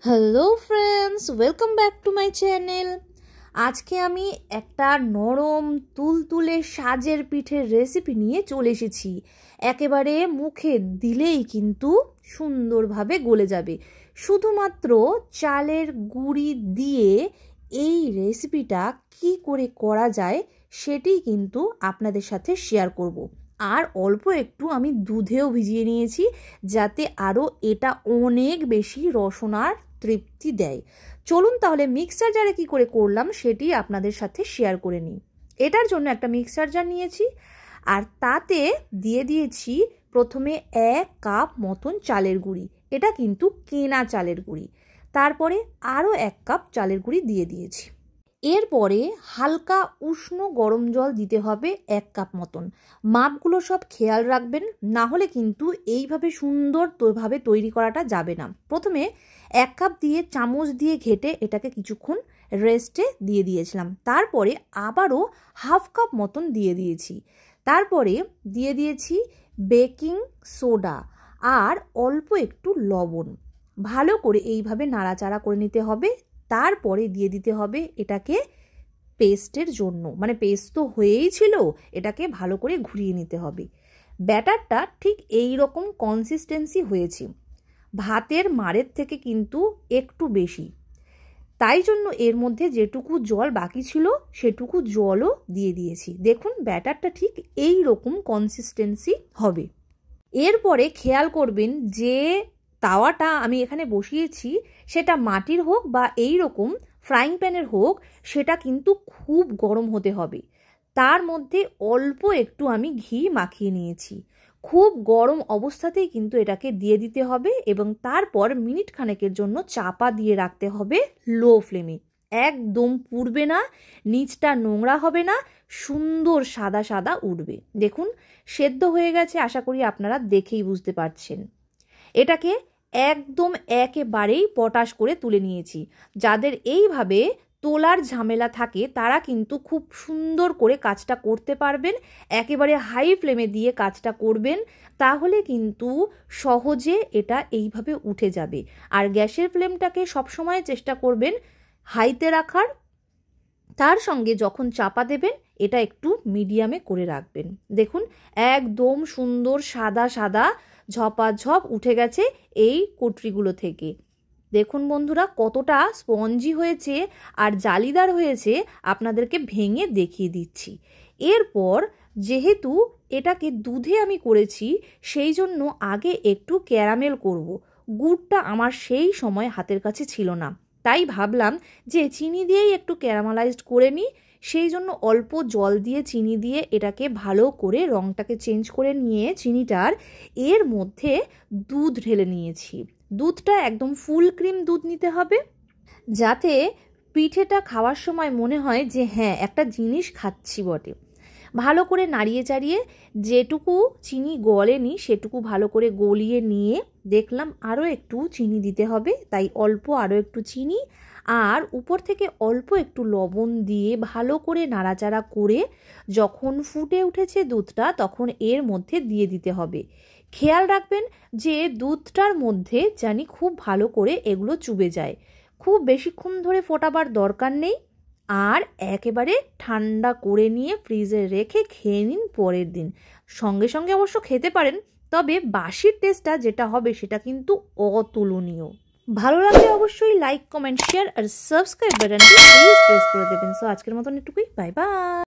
Hello friends, welcome back to my channel. আজকে আমি একটা নরম তুলতুলে সাজের পিঠের রেসিপি নিয়ে চলে এসেছি। একেবারে মুখে দিলেই কিন্তু সুন্দরভাবে গলে যাবে। শুধুমাত্র চালের গুঁড়ি দিয়ে এই রেসিপিটা কি করে করা যায় সেটি কিন্তু আপনাদের সাথে শেয়ার করব। আর অল্প একটু আমি দুধেও ভিজিয়ে নিয়েছি, যাতে আরও এটা অনেক বেশি রসনার তৃপ্তি দেয়। চলুন তাহলে মিক্সার জারে কী করে করলাম সেটি আপনাদের সাথে শেয়ার করে নিই। এটার জন্য একটা মিক্সার জার নিয়েছি, আর তাতে দিয়ে দিয়েছি প্রথমে 1 কাপ মতন চালের গুঁড়ি। এটা কিন্তু কেনা চালের গুঁড়ি। তারপরে আরও 1 কাপ চালের গুঁড়ি দিয়ে দিয়েছি। এরপরে হালকা উষ্ণ গরম জল দিতে হবে 1 কাপ মতন। মাপগুলো সব খেয়াল রাখবেন, না হলে কিন্তু এইভাবে সুন্দরভাবে তৈরি করাটা যাবে না। প্রথমে 1 কাপ দিয়ে চামচ দিয়ে ঘেটে এটাকে কিছুক্ষণ রেস্টে দিয়ে দিয়েছিলাম। তারপরে আবারও হাফ কাপ মতন দিয়ে দিয়েছি। তারপরে দিয়ে দিয়েছি বেকিং সোডা আর অল্প একটু লবণ। ভালো করে এইভাবে নাড়াচাড়া করে নিতে হবে। তারপরে দিয়ে দিতে হবে এটাকে পেস্টের জন্য, মানে পেস্ট তো হয়েই ছিল, এটাকে ভালো করে ঘুরিয়ে নিতে হবে। ব্যাটারটা ঠিক এই রকম কনসিস্টেন্সি হয়েছে, ভাতের মাড়ের থেকে কিন্তু একটু বেশি। তাই জন্য এর মধ্যে যেটুকু জল বাকি ছিল সেটুকু জলও দিয়ে দিয়েছি। দেখুন ব্যাটারটা ঠিক এই রকম কনসিস্টেন্সি হবে। এরপরে খেয়াল করবেন যে তাওয়াটা আমি এখানে বসিয়েছি সেটা মাটির হোক বা এই রকম ফ্রাইং প্যানের হোক, সেটা কিন্তু খুব গরম হতে হবে। তার মধ্যে অল্প একটু আমি ঘি মাখিয়ে নিয়েছি। খুব গরম অবস্থাতেই কিন্তু এটাকে দিয়ে দিতে হবে এবং তারপর মিনিট খানেকের জন্য চাপা দিয়ে রাখতে হবে লো ফ্লেমে। একদম পুড়বে না, নিচটা নোংরা হবে না, সুন্দর সাদা সাদা উঠবে। দেখুন সেদ্ধ হয়ে গেছে, আশা করি আপনারা দেখেই বুঝতে পারছেন। এটাকে একদম একেবারেই পটাশ করে তুলে নিয়েছি। যাদের এইভাবে তোলার ঝামেলা থাকে তারা কিন্তু খুব সুন্দর করে কাজটা করতে পারবেন। একেবারে হাই ফ্লেমে দিয়ে কাজটা করবেন, তাহলে কিন্তু সহজে এটা এইভাবে উঠে যাবে। আর গ্যাসের ফ্লেমটাকে সবসময় চেষ্টা করবেন হাইতে রাখার। তার সঙ্গে যখন চাপা দেবেন এটা একটু মিডিয়ামে করে রাখবেন। দেখুন একদম সুন্দর সাদা সাদা ঝপাঝপ উঠে গেছে এই কুটরিগুলো থেকে। দেখুন বন্ধুরা কতটা স্পঞ্জি হয়েছে আর জালিদার হয়েছে, আপনাদেরকে ভেঙে দেখিয়ে দিচ্ছি। এরপর যেহেতু এটাকে দুধে আমি করেছি, সেই জন্য আগে একটু ক্যারামেল করব। গুড়টা আমার সেই সময় হাতের কাছে ছিল না, তাই ভাবলাম যে চিনি দিয়েই একটু ক্যারামেলাইজড করে নিই। সেই জন্য অল্প জল দিয়ে চিনি দিয়ে এটাকে ভালো করে রঙটাকে চেঞ্জ করে নিয়ে চিনিটার এর মধ্যে দুধ ঢেলে নিয়েছি। দুধটা একদম ফুল ক্রিম দুধ নিতে হবে, যাতে পিঠেটা খাওয়ার সময় মনে হয় যে হ্যাঁ একটা জিনিস খাচ্ছি বটে। ভালো করে নাড়িয়ে চাড়িয়ে যেটুকু চিনি গলেনি সেটুকু ভালো করে গলিয়ে নিয়ে দেখলাম আরও একটু চিনি দিতে হবে, তাই অল্প আরও একটু চিনি আর উপর থেকে অল্প একটু লবণ দিয়ে ভালো করে নাড়াচাড়া করে যখন ফুটে উঠেছে দুধটা, তখন এর মধ্যে দিয়ে দিতে হবে। খেয়াল রাখবেন যে দুধটার মধ্যে জানি খুব ভালো করে এগুলো চুবে যায়। খুব বেশিক্ষণ ধরে ফোটাবার দরকার নেই। আর একেবারে ঠান্ডা করে নিয়ে ফ্রিজে রেখে খেয়ে নিন পরের দিন। সঙ্গে সঙ্গে অবশ্য খেতে পারেন, তবে বাসির টেস্টটা যেটা হবে সেটা কিন্তু অতুলনীয়। ভালো লাগলে অবশ্যই লাইক, কমেন্ট, শেয়ার আর সাবস্ক্রাইব বাটনটি প্লিজ প্রেস করে দেবেন। সো আজকের মতন এটুকুই, বাই বাই।